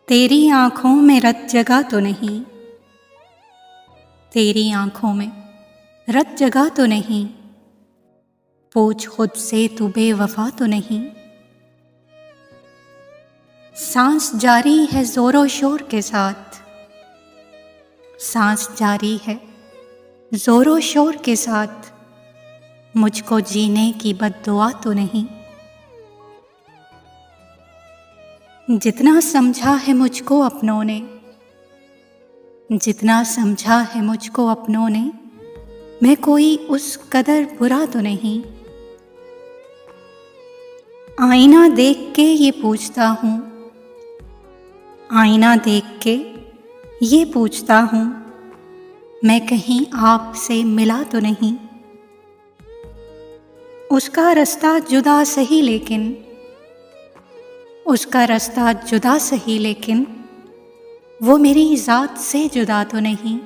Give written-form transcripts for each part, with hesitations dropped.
तेरी आंखों में रत जगा तो नहीं, तेरी आंखों में रत जगा तो नहीं, पूछ खुद से तू बेवफा तो नहीं। सांस जारी है जोरों शोर के साथ, सांस जारी है जोरों शोर के साथ, मुझको जीने की बद्दुआ तो नहीं। जितना समझा है मुझको अपनों ने, जितना समझा है मुझको अपनों ने, मैं कोई उस कदर बुरा तो नहीं। आईना देख के ये पूछता हूँ, आईना देख के ये पूछता हूँ, मैं कहीं आपसे मिला तो नहीं। उसका रास्ता जुदा सही लेकिन, उसका रास्ता जुदा सही लेकिन, वो मेरी ज़ात से जुदा तो नहीं।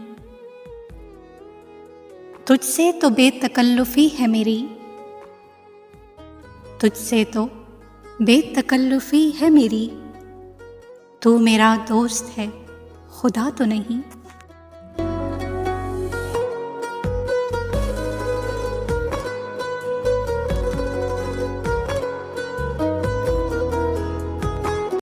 तुझसे तो बेतकल्लुफ़ी है मेरी, तुझसे तो बेतकल्लुफ़ी है मेरी, तू मेरा दोस्त है खुदा तो नहीं।